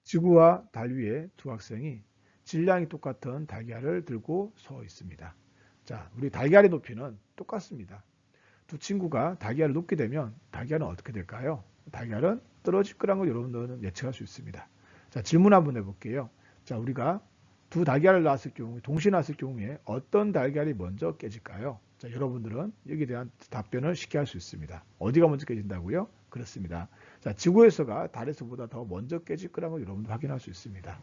지구와 달 위에 두 학생이 질량이 똑같은 달걀을 들고 서 있습니다. 자, 우리 달걀의 높이는 똑같습니다. 두 친구가 달걀을 놓게 되면 달걀은 어떻게 될까요? 달걀은 떨어질 거라는 걸 여러분들은 예측할 수 있습니다. 자, 질문 한번 해볼게요. 자, 우리가 두 달걀을 낳았을 경우에, 동시에 낳았을 경우에 어떤 달걀이 먼저 깨질까요? 자, 여러분들은 여기에 대한 답변을 쉽게 할 수 있습니다. 어디가 먼저 깨진다고요? 그렇습니다. 자, 지구에서가 달에서보다 더 먼저 깨질 거라는 걸 여러분들 확인할 수 있습니다.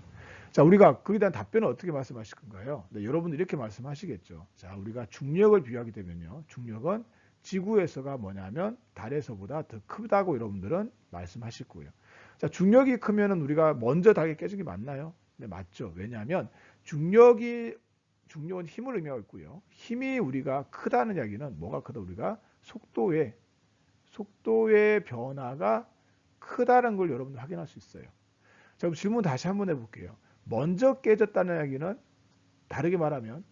자, 우리가 거기에 대한 답변을 어떻게 말씀하실 건가요? 네, 여러분들 이렇게 말씀하시겠죠. 자, 우리가 중력을 비유하게 되면요. 중력은 지구에서가 뭐냐면 달에서보다 더 크다고 여러분들은 말씀하실 거예요. 자, 중력이 크면은 우리가 먼저 달에 깨지는 게 맞나요? 네, 맞죠. 왜냐하면 중력은 힘을 의미하고 있고요. 힘이 우리가 크다는 이야기는 뭐가 크다? 우리가 속도의 변화가 크다는 걸 여러분들 확인할 수 있어요. 자, 그럼 질문 다시 한번 해볼게요. 먼저 깨졌다는 이야기는 다르게 말하면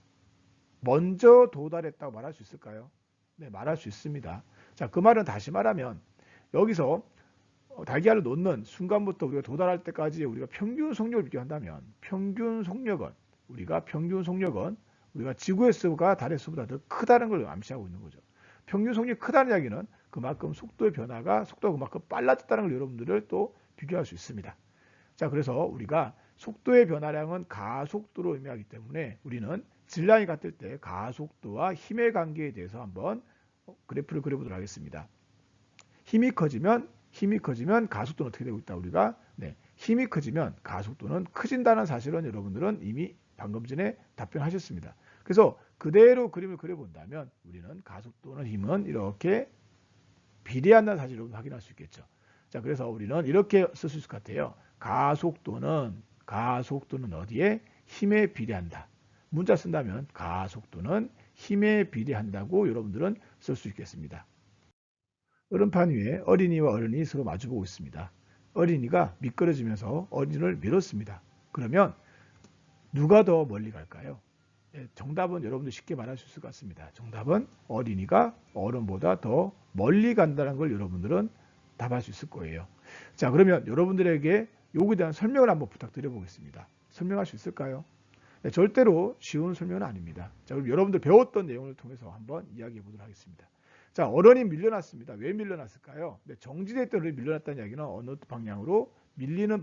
먼저 도달했다고 말할 수 있을까요? 네, 말할 수 있습니다. 자, 그 말은 다시 말하면 여기서 달걀을 놓는 순간부터 우리가 도달할 때까지 우리가 평균 속력을 비교한다면 평균 속력은 우리가 지구에서가 달에서보다 더 크다는 걸 암시하고 있는 거죠. 평균 속력이 크다는 이야기는 그만큼 속도가 그만큼 빨라졌다는 걸 여러분들을 또 비교할 수 있습니다. 자, 그래서 우리가 속도의 변화량은 가속도로 의미하기 때문에 우리는 질량이 같을 때 가속도와 힘의 관계에 대해서 한번 그래프를 그려보도록 하겠습니다. 힘이 커지면 가속도는 어떻게 되고 있다? 우리가 힘이 커지면 가속도는 커진다는 사실은 여러분들은 이미 방금 전에 답변하셨습니다. 그래서 그대로 그림을 그려본다면 우리는 가속도는 힘은 이렇게 비례한다는 사실을 여러분 확인할 수 있겠죠. 자, 그래서 우리는 이렇게 쓸 수 있을 것 같아요. 가속도는 어디에? 힘에 비례한다. 문자 쓴다면 가속도는 힘에 비례한다고 여러분들은 쓸 수 있겠습니다. 얼음판 위에 어린이와 어른이 서로 마주보고 있습니다. 어린이가 미끄러지면서 어른을 밀었습니다. 그러면 누가 더 멀리 갈까요? 정답은 여러분들 쉽게 말할 수 있을 것 같습니다. 정답은 어린이가 어른보다 더 멀리 간다는 걸 여러분들은 답할 수 있을 거예요. 자, 그러면 여러분들에게 요구에 대한 설명을 한번 부탁드려 보겠습니다. 설명할 수 있을까요? 네, 절대로 쉬운 설명은 아닙니다. 자, 그럼 여러분들 배웠던 내용을 통해서 한번 이야기해 보도록 하겠습니다. 자, 어른이 밀려났습니다. 왜 밀려났을까요? 네, 정지됐던 어른이 밀려났다는 이야기는 어느 방향으로? 밀렸던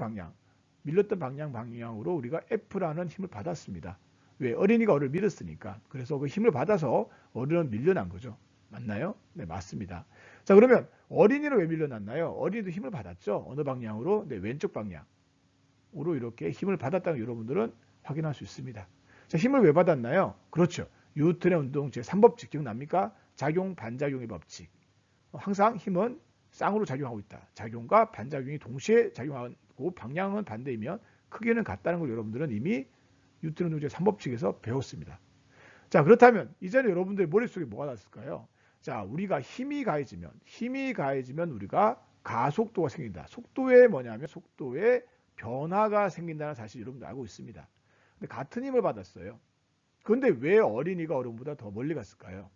방향으로 우리가 F라는 힘을 받았습니다. 왜? 어린이가 어른을 밀었으니까. 그래서 그 힘을 받아서 어른은 밀려난 거죠. 맞나요? 네, 맞습니다. 자, 그러면 어린이는 왜 밀려났나요? 어린이도 힘을 받았죠. 어느 방향으로? 네, 왼쪽 방향으로 이렇게 힘을 받았다는 여러분들은 확인할 수 있습니다. 자, 힘을 왜 받았나요? 그렇죠. 뉴턴의 운동 제3법칙 기억납니까? 작용, 반작용의 법칙. 항상 힘은 쌍으로 작용하고 있다. 작용과 반작용이 동시에 작용하고 방향은 반대이면 크기는 같다는 걸 여러분들은 이미 뉴턴의 운동 제3법칙에서 배웠습니다. 자, 그렇다면 이제는 여러분들의 머릿속에 뭐가 났을까요? 자, 우리가 힘이 가해지면 우리가 가속도가 생긴다. 속도에 변화가 생긴다는 사실 여러분들 알고 있습니다. 근데 같은 힘을 받았어요. 그런데 왜 어린이가 어른보다 더 멀리 갔을까요?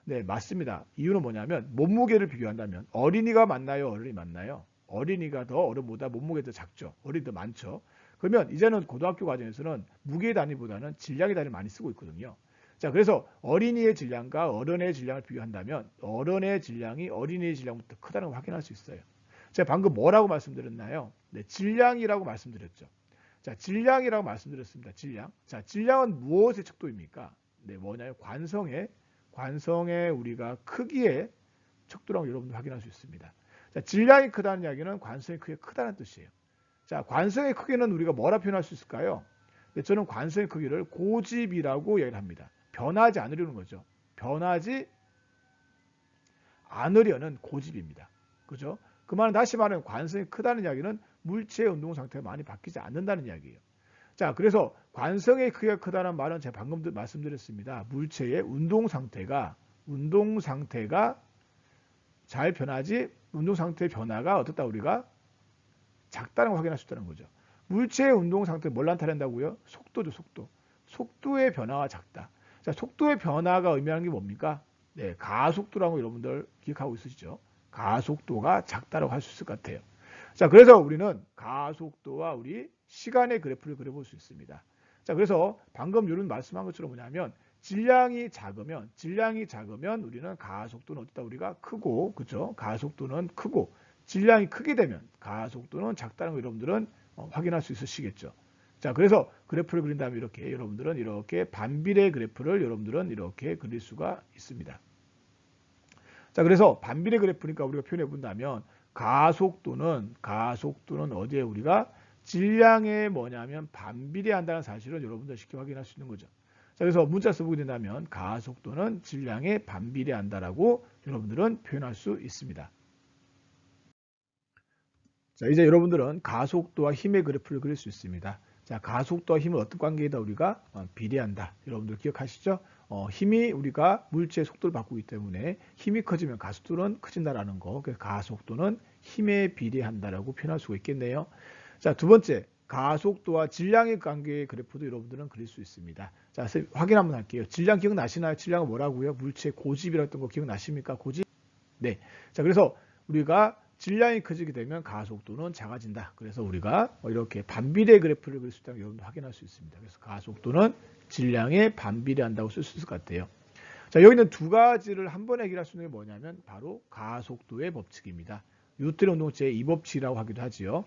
네, 맞습니다. 이유는 뭐냐면 몸무게를 비교한다면 어린이가 맞나요? 어른이 맞나요? 어린이가 더 어른보다 몸무게가 더 작죠. 어린이 더 많죠. 그러면 이제는 고등학교 과정에서는 무게 단위보다는 질량의 단위를 많이 쓰고 있거든요. 자, 그래서 어린이의 질량과 어른의 질량을 비교한다면 어른의 질량이 어린이의 질량보다 크다는 걸 확인할 수 있어요. 제가 방금 뭐라고 말씀드렸나요? 네, 질량이라고 말씀드렸죠. 자, 질량이라고 말씀드렸습니다. 질량. 자, 질량은 무엇의 척도입니까? 네, 뭐냐면 관성의 우리가 크기의 척도라고 여러분들 확인할 수 있습니다. 자, 질량이 크다는 이야기는 관성의 크기가 크다는 뜻이에요. 자, 관성의 크기는 우리가 뭐라 표현할 수 있을까요? 네, 저는 관성의 크기를 고집이라고 이야기를 합니다. 변하지 않으려는 거죠. 변하지 않으려는 고집입니다. 그죠? 그 말은 다시 말하면 관성이 크다는 이야기는 물체의 운동 상태가 많이 바뀌지 않는다는 이야기예요. 자, 그래서 관성의 크기가 크다는 말은 제가 방금 말씀드렸습니다. 물체의 운동 상태가 잘 변하지, 운동 상태의 변화가 어떻다 우리가 작다는 걸 확인할 수 있다는 거죠. 물체의 운동 상태를 뭘 나타낸다고요? 속도죠, 속도. 속도의 변화가 작다. 자, 속도의 변화가 의미하는 게 뭡니까? 네, 가속도라고 여러분들 기억하고 있으시죠? 가속도가 작다라고 할 수 있을 것 같아요. 자, 그래서 우리는 가속도와 우리 시간의 그래프를 그려볼 수 있습니다. 자, 그래서 방금 이런 말씀한 것처럼 뭐냐면 질량이 작으면 우리는 가속도는 어디다 우리가 크고, 그죠? 가속도는 크고, 질량이 크게 되면 가속도는 작다는 거 여러분들은 확인할 수 있으시겠죠. 자, 그래서 그래프를 그린 다음에 이렇게 여러분들은 이렇게 반비례 그래프를 여러분들은 이렇게 그릴 수가 있습니다. 자, 그래서 반비례 그래프니까 우리가 표현해 본다면 가속도는 어디에 우리가 질량에 뭐냐면 반비례한다는 사실을 여러분들 쉽게 확인할 수 있는 거죠. 자, 그래서 문자 써보게 된다면 가속도는 질량에 반비례한다라고 여러분들은 표현할 수 있습니다. 자, 이제 여러분들은 가속도와 힘의 그래프를 그릴 수 있습니다. 자, 가속도와 힘은 어떤 관계이다 우리가 비례한다. 여러분들 기억하시죠? 힘이 우리가 물체의 속도를 바꾸기 때문에 힘이 커지면 가속도는 커진다라는 거. 그래서 가속도는 힘에 비례한다라고 표현할 수가 있겠네요. 자, 두 번째, 가속도와 질량의 관계의 그래프도 여러분들은 그릴 수 있습니다. 자, 확인 한번 할게요. 질량 기억나시나요? 질량은 뭐라고요? 물체 고집이라고 했던 거 기억나십니까? 고집? 네. 자, 그래서 우리가 질량이 커지게 되면 가속도는 작아진다. 그래서 우리가 이렇게 반비례 그래프를 그릴 수 있다는 걸 여러분도 확인할 수 있습니다. 그래서 가속도는 질량에 반비례한다고 쓸 수 있을 것 같아요. 자, 여기는 두 가지를 한 번에 해결할 수 있는 게 뭐냐면 바로 가속도의 법칙입니다. 뉴턴의 운동 제2법칙이라고 하기도 하지요.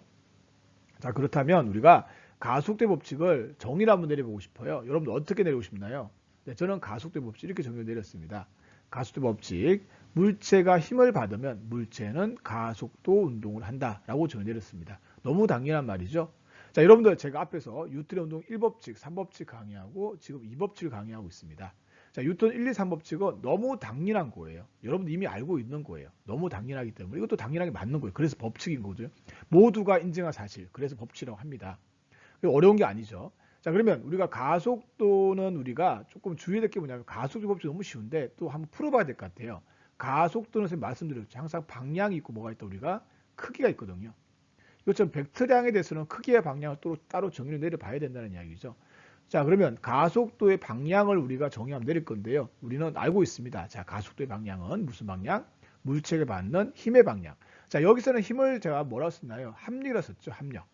자, 그렇다면 우리가 가속도의 법칙을 정의를 한번 내려보고 싶어요. 여러분들 어떻게 내리고 싶나요? 네, 저는 가속도의 법칙 이렇게 정의를 내렸습니다. 가속도 법칙, 물체가 힘을 받으면 물체는 가속도 운동을 한다라고 정의 내렸습니다. 너무 당연한 말이죠. 자, 여러분들 제가 앞에서 뉴턴의 운동 1법칙, 3법칙 강의하고 지금 2법칙을 강의하고 있습니다. 자, 뉴턴 1, 2, 3법칙은 너무 당연한 거예요. 여러분들 이미 알고 있는 거예요. 너무 당연하기 때문에 이것도 당연하게 맞는 거예요. 그래서 법칙인 거죠. 모두가 인정한 사실, 그래서 법칙이라고 합니다. 어려운 게 아니죠. 자, 그러면 우리가 가속도는 우리가 조금 주의해야 될 게 뭐냐면 가속도 법칙이 너무 쉬운데 또 한번 풀어봐야 될 것 같아요. 가속도는 선생님 말씀드렸죠. 항상 방향이 있고 뭐가 있다 우리가 크기가 있거든요. 이것처럼 벡터량에 대해서는 크기와 방향을 또 따로 정의를 내려봐야 된다는 이야기죠. 자, 그러면 가속도의 방향을 우리가 정의하면 내릴 건데요. 우리는 알고 있습니다. 자, 가속도의 방향은 무슨 방향? 물체를 받는 힘의 방향. 자, 여기서는 힘을 제가 뭐라고 썼나요? 합력이라고 썼죠. 합력.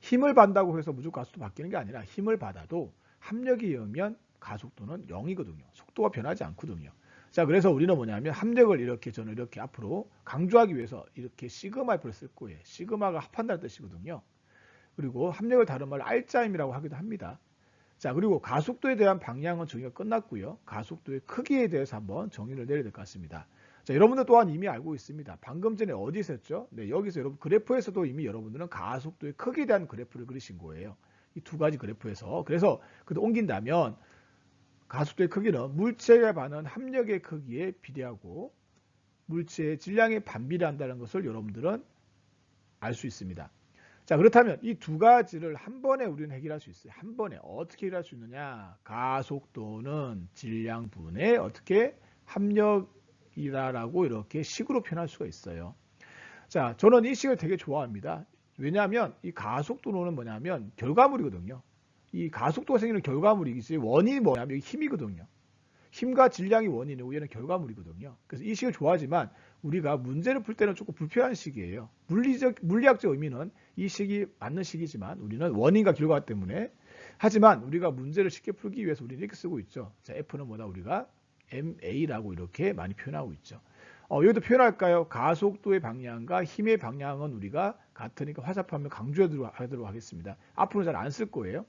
힘을 받는다고 해서 무조건 가속도 바뀌는 게 아니라 힘을 받아도 합력에 의하면 가속도는 0이거든요. 속도가 변하지 않거든요. 자, 그래서 우리는 뭐냐면 합력을 이렇게 저는 이렇게 앞으로 강조하기 위해서 이렇게 시그마를 쓸 거예요. 시그마가 합한다는 뜻이거든요. 그리고 합력을 다른 말로 R자임이라고 하기도 합니다. 자, 그리고 가속도에 대한 방향은 정의가 끝났고요. 가속도의 크기에 대해서 한번 정의를 내려야 될 것 같습니다. 자, 여러분들 또한 이미 알고 있습니다. 방금 전에 어디서 했죠? 네, 여기서 여러분 그래프에서도 이미 여러분들은 가속도의 크기에 대한 그래프를 그리신 거예요. 이 두 가지 그래프에서. 그래서 옮긴다면 가속도의 크기는 물체에 반한 합력의 크기에 비례하고 물체의 질량에 반비례한다는 것을 여러분들은 알 수 있습니다. 자, 그렇다면 이 두 가지를 한 번에 우리는 해결할 수 있어요. 한 번에 어떻게 해결할 수 있느냐? 가속도는 질량분의 어떻게 합력이라고 이렇게 식으로 표현할 수가 있어요. 자, 저는 이 식을 되게 좋아합니다. 왜냐하면 이 가속도는 뭐냐면 결과물이거든요. 이 가속도가 생기는 결과물이지 원인이 뭐냐면 힘이거든요. 힘과 질량이 원인이고 얘는 결과물이거든요. 그래서 이 식을 좋아하지만 우리가 문제를 풀 때는 조금 불편한 식이에요. 물리학적 의미는 이 식이 맞는 식이지만 우리는 원인과 결과 때문에 하지만 우리가 문제를 쉽게 풀기 위해서 우리는 이렇게 쓰고 있죠. 자, F는 뭐다 우리가 MA라고 이렇게 많이 표현하고 있죠. 여기도 표현할까요? 가속도의 방향과 힘의 방향은 우리가 같으니까 화살표하면 강조하도록 하겠습니다. 앞으로는 잘 안 쓸 거예요.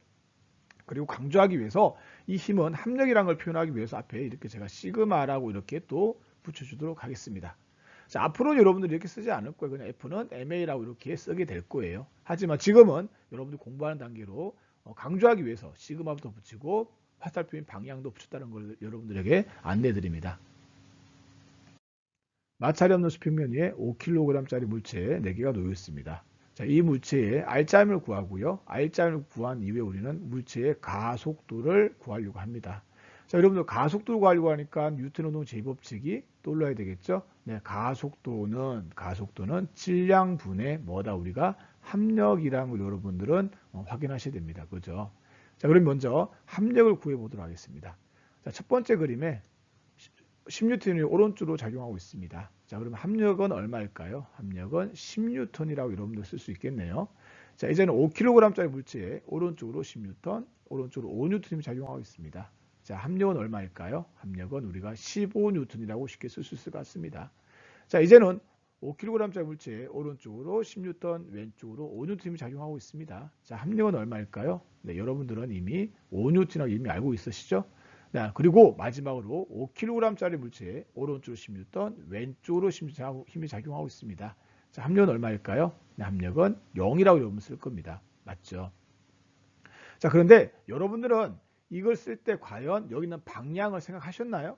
그리고 강조하기 위해서 이 힘은 합력이라는 걸 표현하기 위해서 앞에 이렇게 제가 시그마라고 이렇게 또 붙여주도록 하겠습니다. 자, 앞으로는 여러분들이 이렇게 쓰지 않을 거예요. 그냥 F는 MA라고 이렇게 쓰게 될 거예요. 하지만 지금은 여러분들 공부하는 단계로 강조하기 위해서 시그마부터 붙이고 화살표인 방향도 붙였다는 걸 여러분들에게 안내드립니다. 마찰이 없는 수평면 위에 5kg짜리 물체 4개가 놓여 있습니다. 자, 이 물체의 R자임을 구하고요. R자임을 구한 이후에 우리는 물체의 가속도를 구하려고 합니다. 자, 여러분들 가속도를 구하려고 하니까 뉴턴 운동 제2법칙이 떠올라야 되겠죠? 네, 가속도는 질량분의 뭐다 우리가 합력이라는 걸 여러분들은 확인하셔야 됩니다. 그죠? 자, 그럼 먼저 합력을 구해 보도록 하겠습니다. 자, 첫 번째 그림에 10N이 오른쪽으로 작용하고 있습니다. 자, 그러면 합력은 얼마일까요? 합력은 10N이라고 여러분들 쓸 수 있겠네요. 자, 이제는 5kg짜리 물체에 오른쪽으로 10N, 오른쪽으로 5N이 작용하고 있습니다. 자, 합력은 얼마일까요? 합력은 우리가 15N이라고 쉽게 쓸 수 있을 것 같습니다. 자, 이제는 5kg짜리 물체에 오른쪽으로 10N, 왼쪽으로 5N이 작용하고 있습니다. 자, 합력은 얼마일까요? 네, 여러분들은 이미 5N이라고 이미 알고 있으시죠? 네, 그리고 마지막으로 5kg짜리 물체에 오른쪽으로 10N, 왼쪽으로 힘이 작용하고 있습니다. 자, 합력은 얼마일까요? 네, 합력은 0이라고 여러분 쓸 겁니다. 맞죠? 자, 그런데 여러분들은 이걸 쓸 때 과연 여기 있는 방향을 생각하셨나요?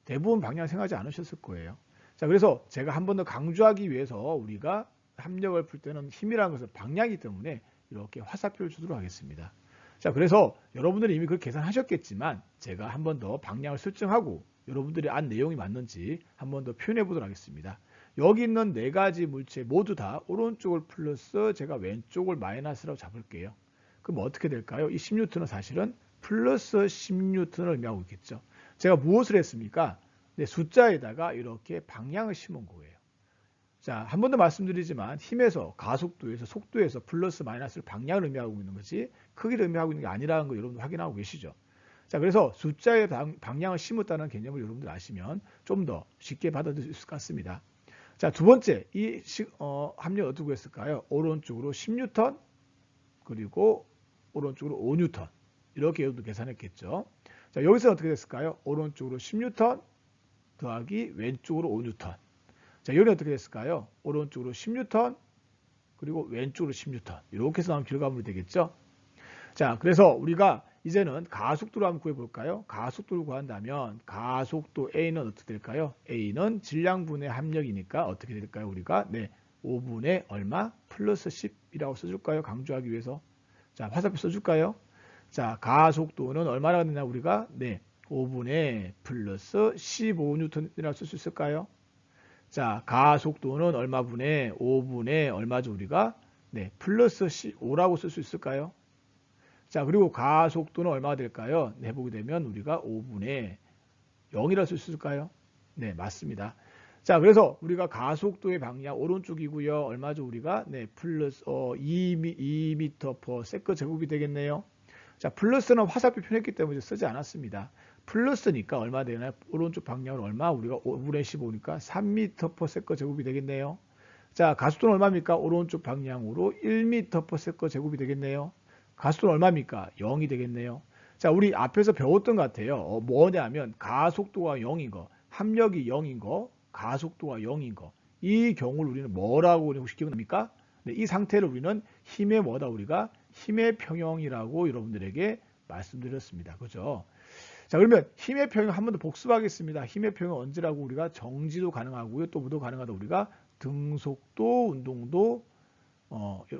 대부분 방향을 생각하지 않으셨을 거예요. 자, 그래서 제가 한 번 더 강조하기 위해서 우리가 합력을 풀 때는 힘이라는 것은 방향이기 때문에 이렇게 화살표를 주도록 하겠습니다. 자, 그래서 여러분들이 이미 그렇게 계산하셨겠지만 제가 한 번 더 방향을 설정하고 여러분들이 안 내용이 맞는지 한 번 더 표현해 보도록 하겠습니다. 여기 있는 네 가지 물체 모두 다 오른쪽을 플러스 제가 왼쪽을 마이너스라고 잡을게요. 그럼 어떻게 될까요? 이 10N은 사실은 플러스 10N을 의미하고 있겠죠. 제가 무엇을 했습니까? 네, 숫자에다가 이렇게 방향을 심은 거예요. 자, 한 번 더 말씀드리지만 힘에서 가속도에서 속도에서 플러스 마이너스를 방향을 의미하고 있는 거지 크기를 의미하고 있는 게 아니라는 거 여러분들 확인하고 계시죠. 자, 그래서 숫자의 방향을 심었다는 개념을 여러분들 아시면 좀 더 쉽게 받아들일 수 있을 것 같습니다. 자, 두 번째 이 합력 어떻게 했을까요? 오른쪽으로 10N 그리고 오른쪽으로 5N 이렇게 여러분들 계산했겠죠. 자, 여기서 어떻게 됐을까요? 오른쪽으로 10N 더하기 왼쪽으로 5N. 자, 여기 어떻게 됐을까요? 오른쪽으로 10N 그리고 왼쪽으로 10N 이렇게 해서 나온 결과물이 되겠죠. 자, 그래서 우리가 이제는 가속도를 한번 구해볼까요? 가속도를 구한다면 가속도 A는 어떻게 될까요? A는 질량분의 합력이니까 어떻게 될까요? 우리가 5분의 얼마? 플러스 10이라고 써줄까요? 강조하기 위해서. 자, 화살표 써줄까요? 자, 가속도는 얼마나 되냐 우리가? 5분의 플러스 15N이라고 쓸 수 있을까요? 자, 가속도는 얼마분의 5분의 얼마죠 우리가? 플러스 5라고 쓸 수 있을까요? 자, 그리고 가속도는 얼마가 될까요? 해보게 되면 우리가 5분의 0이라고 쓸 수 있을까요? 네, 맞습니다. 자, 그래서 우리가 가속도의 방향 오른쪽이고요. 얼마죠 우리가? 플러스 2m/s 제곱이 되겠네요. 자, 플러스는 화살표 표현했기 때문에 쓰지 않았습니다. 플러스니까 얼마 되나요? 오른쪽 방향으로 얼마? 우리가 5분의 15니까 3m/s 제곱이 되겠네요. 자, 가속도는 얼마입니까? 오른쪽 방향으로 1m/s 제곱이 되겠네요. 가속도는 얼마입니까? 0이 되겠네요. 자, 우리 앞에서 배웠던 것 같아요. 뭐냐면 가속도가 0인 거, 합력이 0인 거, 가속도가 0인 거. 이 경우를 우리는 뭐라고 혹시 기억납니까? 이 상태를 우리는 힘의 뭐다 우리가? 힘의 평형이라고 여러분들에게 말씀드렸습니다. 그죠? 자, 그러면 힘의 평형 한 번 더 복습하겠습니다. 힘의 평형 언제라고 우리가 정지도 가능하고요. 또 뭐도 가능하다 우리가 등속도, 운동도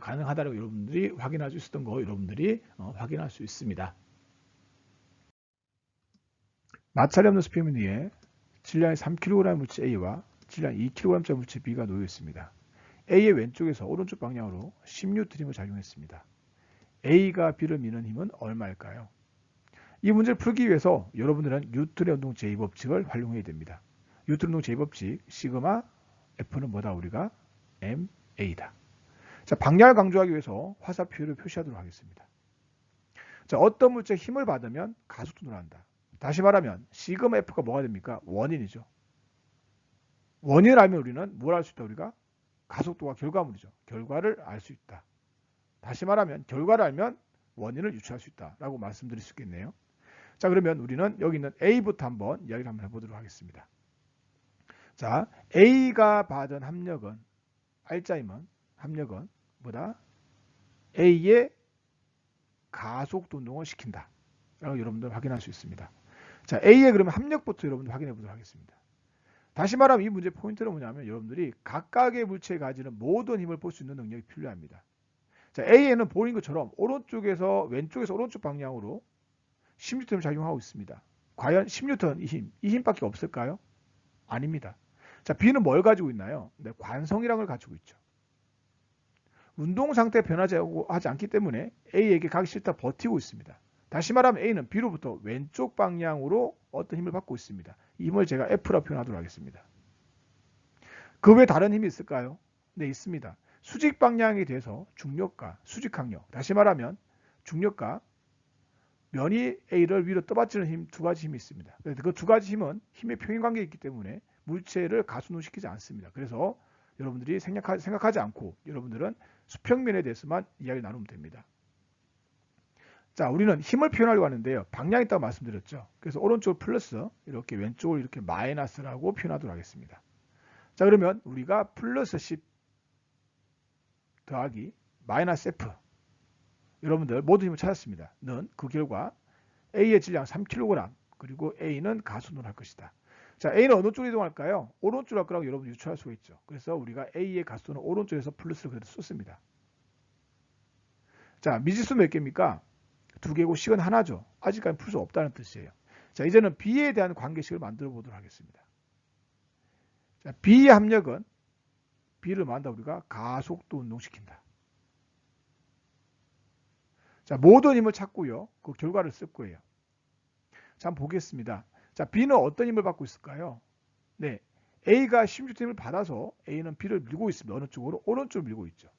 가능하다고 여러분들이 확인할 수 있었던 거 여러분들이 확인할 수 있습니다. 마찰이 없는 스피드 위에 질량이 3kg 물체 A와 질량 2kg짜리 물체 B가 놓여 있습니다. A의 왼쪽에서 오른쪽 방향으로 10N을 작용했습니다. A가 B를 미는 힘은 얼마일까요? 이 문제를 풀기 위해서 여러분들은 뉴턴의 운동 제2법칙을 활용해야 됩니다. 뉴턴 운동 제2법칙 시그마 F는 뭐다 우리가? MA다. 자, 방향을 강조하기 위해서 화살표를 표시하도록 하겠습니다. 자, 어떤 물체에 힘을 받으면 가속도 늘어난다. 다시 말하면 시그마 F가 뭐가 됩니까? 원인이죠. 원인을 알면 우리는 뭘 알 수 있다 우리가? 가속도가 결과물이죠. 결과를 알 수 있다. 다시 말하면 결과를 알면 원인을 유추할 수 있다라고 말씀드릴 수 있겠네요. 자, 그러면 우리는 여기 있는 A부터 한번 이야기를 한번 해보도록 하겠습니다. 자, A가 받은 합력은 알짜임은 합력은 뭐다? A의 가속도 운동을 시킨다. 라고 여러분들 확인할 수 있습니다. 자, A의 그러면 합력부터 여러분들 확인해 보도록 하겠습니다. 다시 말하면 이 문제의 포인트는 뭐냐면 여러분들이 각각의 물체에 가지는 모든 힘을 볼 수 있는 능력이 필요합니다. 자, A에는 보인 것처럼 오른쪽에서 왼쪽에서 오른쪽 방향으로 10N을 작용하고 있습니다. 과연 10N 이 힘밖에 없을까요? 아닙니다. 자, B는 뭘 가지고 있나요? 관성이라는 걸 가지고 있죠. 운동 상태 변하지 않기 때문에 A에게 가기 싫다 버티고 있습니다. 다시 말하면 A는 B로부터 왼쪽 방향으로 어떤 힘을 받고 있습니다. 이 힘을 제가 F라 표현하도록 하겠습니다. 그 외에 다른 힘이 있을까요? 네, 있습니다. 수직 방향이 돼서 중력과 수직 강력, 다시 말하면 중력과 면이 A를 위로 떠받치는 힘 두 가지 힘이 있습니다. 그 두 가지 힘은 힘의 평행관계에 있기 때문에 물체를 가속노시키지 않습니다. 그래서 여러분들이 생각하지 않고 여러분들은 수평면에 대해서만 이야기를 나누면 됩니다. 자, 우리는 힘을 표현하려고 하는데요. 방향이 있다고 말씀드렸죠. 그래서 오른쪽을 플러스, 이렇게 왼쪽을 이렇게 마이너스라고 표현하도록 하겠습니다. 자, 그러면 우리가 플러스 10 더하기 마이너스 F, 여러분들 모든 힘을 찾았습니다. 는 그 결과 A의 질량 3kg, 그리고 A는 가속도를 할 것이다. 자, A는 어느 쪽으로 이동할까요? 오른쪽으로 할 거라고 여러분이 유추할 수가 있죠. 그래서 우리가 A의 가속도는 오른쪽에서 플러스를 그대로 썼습니다. 자, 미지수 몇 개입니까? 2개고 식은 하나죠. 아직까지 풀 수 없다는 뜻이에요. 자, 이제는 B에 대한 관계식을 만들어 보도록 하겠습니다. 자, B의 합력은 B를 만다 우리가 가속도 운동시킨다. 자, 모든 힘을 찾고요. 그 결과를 쓸 거예요. 자, 한번 보겠습니다. 자, B는 어떤 힘을 받고 있을까요? 네, A가 16N 힘을 받아서 A는 B를 밀고 있습니다. 어느 쪽으로? 오른쪽으로 밀고 있죠.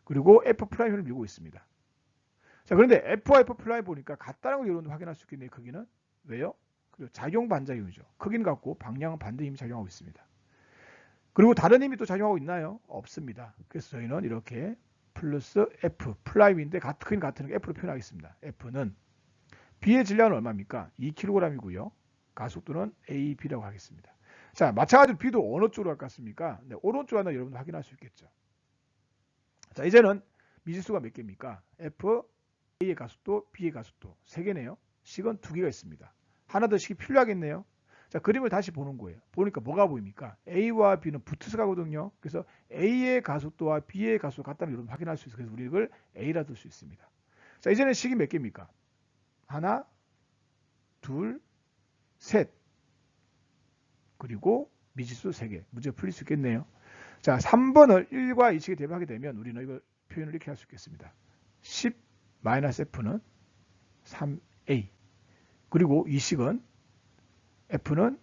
그리고 F' 힘을 밀고 있습니다. 자, 그런데 F와 F' 보니까 같다는 걸 여러분들 확인할 수 있겠네요. 크기는. 왜요? 그리고 작용 반작용이죠. 크기는 같고 방향은 반대 힘이 작용하고 있습니다. 그리고 다른 힘이 또 작용하고 있나요? 없습니다. 그래서 저희는 이렇게 플러스 F, 플라이인데 크기는 같은 게 F로 표현하겠습니다. F는 B의 질량은 얼마입니까? 2kg이고요. 가속도는 AB라고 하겠습니다. 자, 마찬가지로 B도 어느 쪽으로 갈 것 같습니까? 네, 오른쪽으로 하나 여러분들 확인할 수 있겠죠. 자, 이제는 미지수가 몇 개입니까? F, A의 가속도, B의 가속도 3개네요. 식은 2개가 있습니다. 하나 더 식이 필요하겠네요. 자, 그림을 다시 보는 거예요. 보니까 뭐가 보입니까? A와 B는 붙어서 가거든요. 그래서 A의 가속도와 B의 가속도가 같다는 여러분 확인할 수 있어요. 그래서 우리 이걸 A라 둘 수 있습니다. 자, 이제는 식이 몇 개입니까? 하나, 둘, 셋. 그리고 미지수 3개. 문제가 풀릴 수 있겠네요. 자, 3번을 1과 2식에 대입하게 되면 우리는 이걸 표현을 이렇게 할 수 있겠습니다. 10-F는 3A. 그리고 이 식은 F는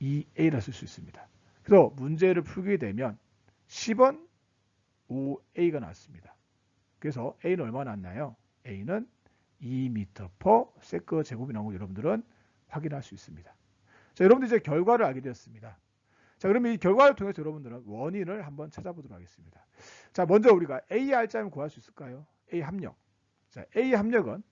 2A라 쓸 수 있습니다. 그래서 문제를 풀게 되면 10은 5A가 나왔습니다. 그래서 A는 얼마 나왔나요? A는 2m/s 제곱이 나온 거 여러분들은 확인할 수 있습니다. 자, 여러분들 이제 결과를 알게 되었습니다. 자, 그러면 이 결과를 통해서 여러분들은 원인을 한번 찾아보도록 하겠습니다. 자, 먼저 우리가 A 알짜면 구할 수 있을까요? A 합력. 자, A 합력은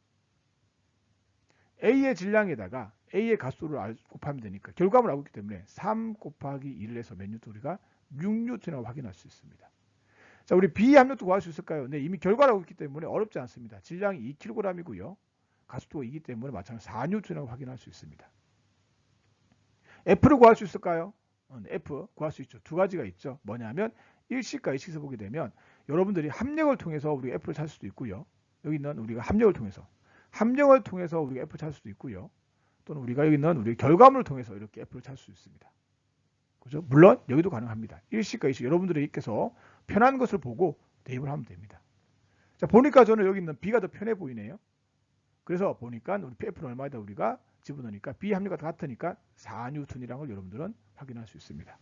A의 질량에다가 A의 가속도를 곱하면 되니까 결과물을 알고 있기 때문에 3 곱하기 1을 해서 몇 뉴턴 우리가 6뉴턴이라고 확인할 수 있습니다. 자, 우리 B 합력도 구할 수 있을까요? 네, 이미 결과를 알고 있기 때문에 어렵지 않습니다. 질량이 2kg이고요. 가속도가 2기 때문에 마찬가지로 4뉴턴이라고 확인할 수 있습니다. F를 구할 수 있을까요? F 구할 수 있죠. 두 가지가 있죠. 뭐냐면 1식과 2식에서 보게 되면 여러분들이 합력을 통해서 우리가 F를 찾을 수도 있고요. 여기 있는 우리가 합력을 통해서 우리가 F를 찾을 수도 있고요. 또는 우리가 여기 있는 우리 결과물을 통해서 이렇게 F를 찾을 수 있습니다. 그죠? 물론 여기도 가능합니다. 1식과 2식 여러분들께서 편한 것을 보고 대입을 하면 됩니다. 자, 보니까 저는 여기 있는 B가 더 편해 보이네요. 그래서 보니까 우리 F는 얼마다 우리가 집어넣으니까 B 합력과 같으니까 4뉴턴이라는 걸 여러분들은 확인할 수 있습니다.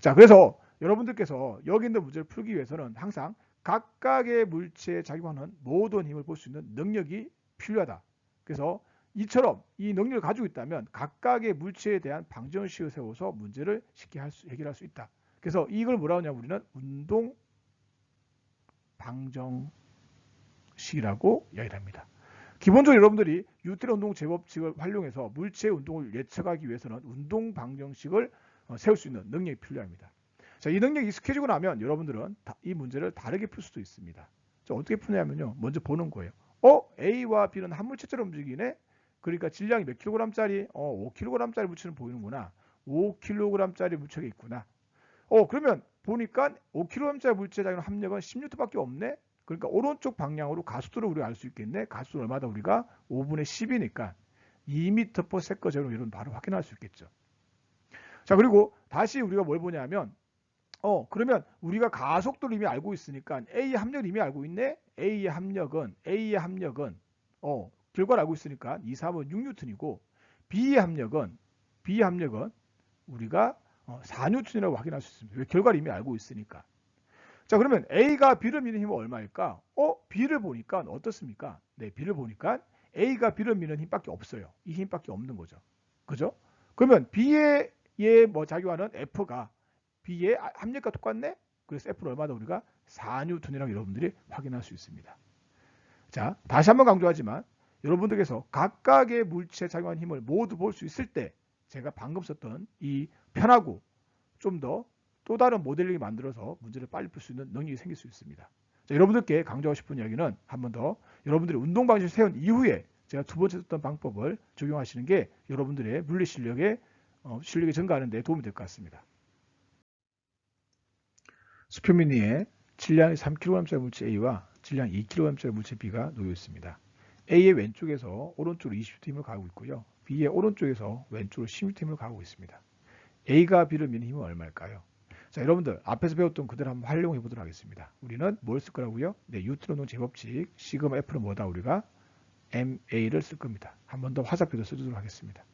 자, 그래서 여러분들께서 여기 있는 문제를 풀기 위해서는 항상 각각의 물체에 작용하는 모든 힘을 볼 수 있는 능력이 필요하다. 그래서 이처럼 이 능력을 가지고 있다면 각각의 물체에 대한 방정식을 세워서 문제를 쉽게 해결할 수 있다. 그래서 이걸 뭐라고 하냐면 우리는 운동 방정식이라고 이야기를 합니다. 기본적으로 여러분들이 뉴턴 운동 제법칙을 활용해서 물체의 운동을 예측하기 위해서는 운동 방정식을 세울 수 있는 능력이 필요합니다. 자, 이 능력이 익숙해지고 나면 여러분들은 이 문제를 다르게 풀 수도 있습니다. 자, 어떻게 푸냐면요. 먼저 보는 거예요. A와 B는 한 물체처럼 움직이네? 그러니까 질량이 몇 킬로그램짜리? 5kg짜리 물체는 보이는구나. 5kg짜리 물체가 있구나. 그러면 보니까 5kg짜리 물체에 작용하는 합력은 10N밖에 없네? 그러니까 오른쪽 방향으로 가속도를 우리가 알 수 있겠네. 가속도는 얼마다 우리가 5분의 10이니까 2m/s 제곱으로 이런 바로 확인할 수 있겠죠. 자, 그리고 다시 우리가 뭘 보냐면 그러면 우리가 가속도를 이미 알고 있으니까 A의 합력을 이미 알고 있네. A의 합력은 결과를 알고 있으니까 2, 3은 6뉴턴이고 B의 합력은 우리가 4N이라고 확인할 수 있습니다. 왜? 결과를 이미 알고 있으니까. 자, 그러면 A가 B를 미는 힘은 얼마일까? B를 보니까 어떻습니까? 네, B를 보니까 A가 B를 미는 힘밖에 없어요. 이 힘밖에 없는 거죠. 그죠? 그러면 B에 뭐 작용하는 F가 B의 합력과 똑같네? 그래서 F는 얼마다 우리가 4N이라고 여러분들이 확인할 수 있습니다. 자, 다시 한번 강조하지만 여러분들께서 각각의 물체에 작용하는 힘을 모두 볼 수 있을 때 제가 방금 썼던 이 편하고 좀 더 또 다른 모델링을 만들어서 문제를 빨리 풀 수 있는 능력이 생길 수 있습니다. 자, 여러분들께 강조하고 싶은 이야기는 한 번 더 여러분들이 운동 방식을 세운 이후에 제가 두 번째 썼던 방법을 적용하시는 게 여러분들의 물리 실력이 증가하는 데 도움이 될 것 같습니다. 수표미니에 질량이 3kg짜리 물체 A와 질량 2kg짜리 물체 B가 놓여 있습니다. A의 왼쪽에서 오른쪽으로 20N 힘을 가하고 있고요. B의 오른쪽에서 왼쪽으로 16N 힘을 가하고 있습니다. A가 B를 미는 힘은 얼마일까요? 자, 여러분들 앞에서 배웠던 그대로 한번 활용해 보도록 하겠습니다. 우리는 뭘 쓸 거라고요? 네, 뉴턴 운동 제법칙 시그마 F는 뭐다? 우리가 MA를 쓸 겁니다. 한 번 더 화살표도 써주도록 하겠습니다.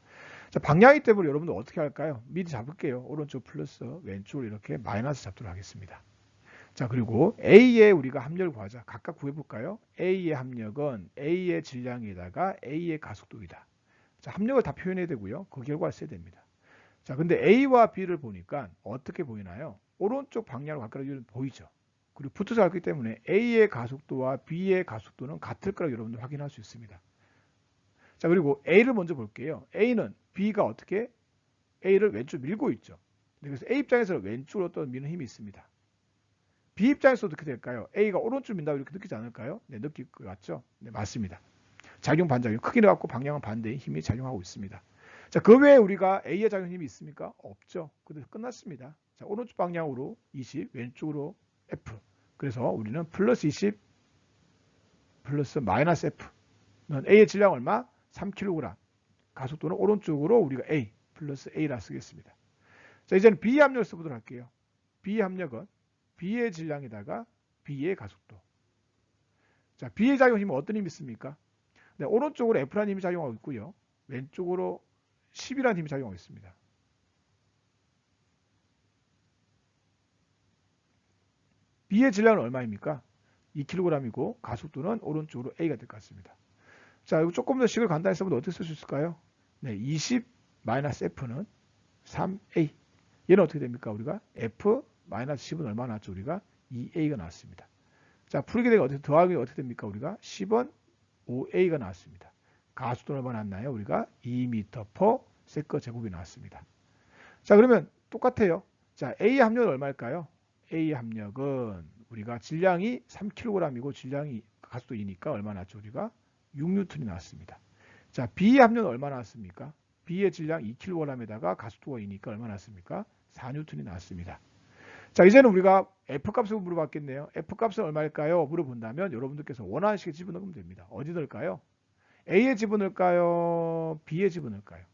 자, 방향이 때문에 여러분들 어떻게 할까요? 미리 잡을게요. 오른쪽 플러스 왼쪽으로 이렇게 마이너스 잡도록 하겠습니다. 자, 그리고 A의 우리가 합력을 구하자. 각각 구해볼까요? A의 합력은 A의 질량에다가 A의 가속도이다. 자, 합력을 다 표현해야 되고요. 그 결과를 써야 됩니다. 자, 근데 A와 B를 보니까 어떻게 보이나요? 오른쪽 방향으로 가까이 보이죠. 그리고 붙어서 갔기 때문에 A의 가속도와 B의 가속도는 같을 거라고 여러분들 확인할 수 있습니다. 자, 그리고 A를 먼저 볼게요. A는 B가 어떻게 A를 왼쪽 밀고 있죠. 그래서 A 입장에서 왼쪽으로 어떤 미는 힘이 있습니다. B 입장에서 어떻게 될까요? A가 오른쪽 민다고 이렇게 느끼지 않을까요? 네, 느낄 것 같죠? 네, 맞습니다. 작용 반작용 크기를 갖고 방향은 반대의 힘이 작용하고 있습니다. 자, 그 외에 우리가 A의 작용 힘이 있습니까? 없죠. 그래서 끝났습니다. 자, 오른쪽 방향으로 20, 왼쪽으로 F. 그래서 우리는 플러스 20 플러스 마이너스 F는 A의 질량 얼마? 3kg. 가속도는 오른쪽으로 우리가 A 플러스 A라 쓰겠습니다. 자, 이제는 B의 합력을 써보도록 할게요. B의 합력은 B의 질량에다가 B의 가속도. 자, B의 작용 힘은 어떤 힘이 있습니까? 네, 오른쪽으로 F라는 힘이 작용하고 있고요. 왼쪽으로 10이라는 힘이 작용하고 있습니다. B의 질량은 얼마입니까? 2kg이고 가속도는 오른쪽으로 A가 될 것 같습니다. 자, 이거 조금 더 식을 간단히 써보면 어떻게 쓸 수 있을까요? 네, 20-F는 3A. 얘는 어떻게 됩니까? 우리가 F-10은 얼마 나왔죠? 우리가 2A가 나왔습니다. 자, 풀게 되면 어떻게 더하기 어떻게 됩니까? 우리가 10은 5A가 나왔습니다. 가속도는 얼마 나왔나요? 우리가 2m/s 제곱이 나왔습니다. 자, 그러면 똑같아요. 자, A 합력은 얼마일까요? A 합력은 우리가 질량이 3kg이고 질량이 가속도 2니까 얼마 나왔죠? 우리가 6N이 나왔습니다. 자, B 합력은 얼마 나왔습니까? B의 질량 2kg에다가 가속도가 2니까 얼마 나왔습니까? 4N이 나왔습니다. 자, 이제는 우리가 F값을 물어봤겠네요. F값은 얼마일까요? 물어본다면 여러분들께서 원하는 식에 집어넣으면 됩니다. 어디 넣을까요? A에 집어넣을까요? B에 집어넣을까요?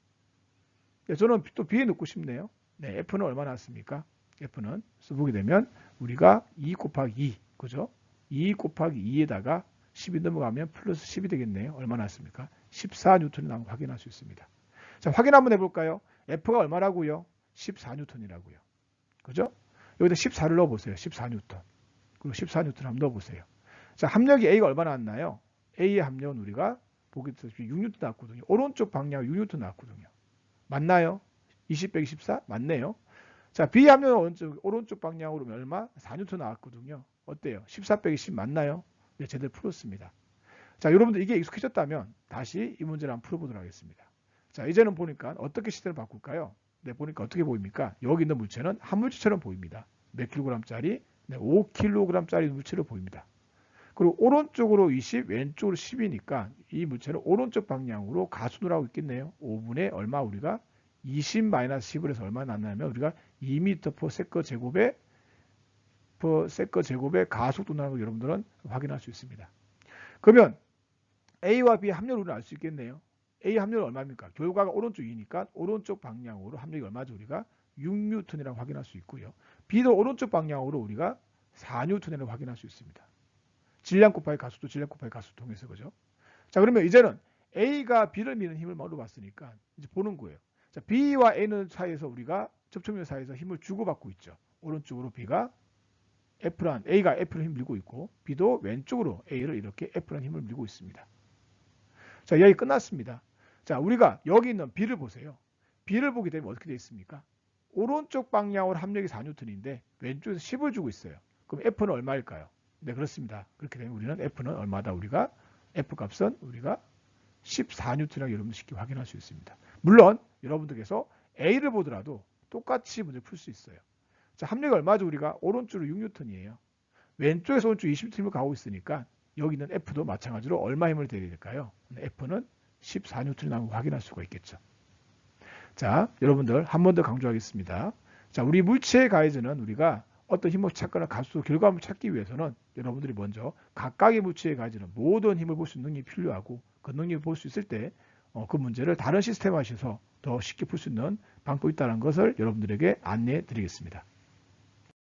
네, 저는 또 B에 넣고 싶네요. 네, F는 얼마 나왔습니까? F는 써보게 되면 우리가 2 곱하기 2, 그죠? 2 곱하기 2에다가 10이 넘어가면 플러스 10이 되겠네요. 얼마 나왔습니까? 14N이 나온 거 확인할 수 있습니다. 자, 확인 한번 해볼까요? F가 얼마라고요? 14N이라고요. 그죠? 여기다 14를 넣어보세요. 14N. 그리고 14N 한번 넣어보세요. 자, 합력이 A가 얼마 나왔나요? A의 합력은 우리가 보기 때문에 6N 나왔거든요. 오른쪽 방향 6N 나왔거든요. 맞나요? 20 빼기 14? 맞네요. 자, B 합력은 오른쪽 방향으로 얼마? 4N 나왔거든요. 어때요? 14 빼기 10 맞나요? 네, 제대로 풀었습니다. 자, 여러분들 이게 익숙해졌다면 다시 이 문제를 한번 풀어보도록 하겠습니다. 자, 이제는 보니까 어떻게 시대를 바꿀까요? 네, 보니까 어떻게 보입니까? 여기 있는 물체는 한 물체처럼 보입니다. 몇 킬로그램짜리? 네, 5kg짜리 물체로 보입니다. 그리고 오른쪽으로 20, 왼쪽으로 10이니까 이 물체는 오른쪽 방향으로 가속도를 하고 있겠네요. 5분의 얼마 우리가 20-10을 해서 얼마 났냐면 우리가 2m/s 제곱의 가속도 나는 걸 여러분들은 확인할 수 있습니다. 그러면 A와 B 합력을 우리는 알 수 있겠네요. A 합력은 얼마입니까? 결과가 오른쪽이니까 오른쪽 방향으로 합력이 얼마죠? 우리가 6N이라고 확인할 수 있고요. B도 오른쪽 방향으로 우리가 4N이라고 확인할 수 있습니다. 질량 곱하기 가속도, 질량 곱하기 가속도 통해서 그죠? 자, 그러면 이제는 A가 B를 미는 힘을 물어봤으니까 이제 보는 거예요. 자, B와 A는 사이에서 우리가 접촉면 사이에서 힘을 주고받고 있죠. 오른쪽으로 B가 A가 F를 힘을 밀고 있고 B도 왼쪽으로 A를 이렇게 F라는 힘을 밀고 있습니다. 자, 이야기 끝났습니다. 자, 우리가 여기 있는 B를 보세요. B를 보게 되면 어떻게 되어 있습니까? 오른쪽 방향으로 합력이 4N인데 왼쪽에서 10을 주고 있어요. 그럼 F는 얼마일까요? 네, 그렇습니다. 그렇게 되면 우리는 F는 얼마다? 우리가 F 값은 우리가 14N이라고 여러분들 쉽게 확인할 수 있습니다. 물론 여러분들께서 A를 보더라도 똑같이 문제를 풀 수 있어요. 자, 합력이 얼마죠? 우리가 오른쪽으로 6N이에요. 왼쪽에서 오른쪽 20N을 가고 있으니까 여기 있는 F도 마찬가지로 얼마 힘을 대야 될까요? F는 14N이 나온 걸 확인할 수가 있겠죠. 자, 여러분들 한 번 더 강조하겠습니다. 자, 우리 물체의 가해제는 우리가 어떤 힘을 찾거나 값수 결과물을 찾기 위해서는 여러분들이 먼저 각각의 물체의 가해제는 모든 힘을 볼 수 있는 능력이 필요하고 그 능력을 볼 수 있을 때 그 문제를 다른 시스템 하셔서 더 쉽게 풀 수 있는 방법이 있다는 것을 여러분들에게 안내해 드리겠습니다.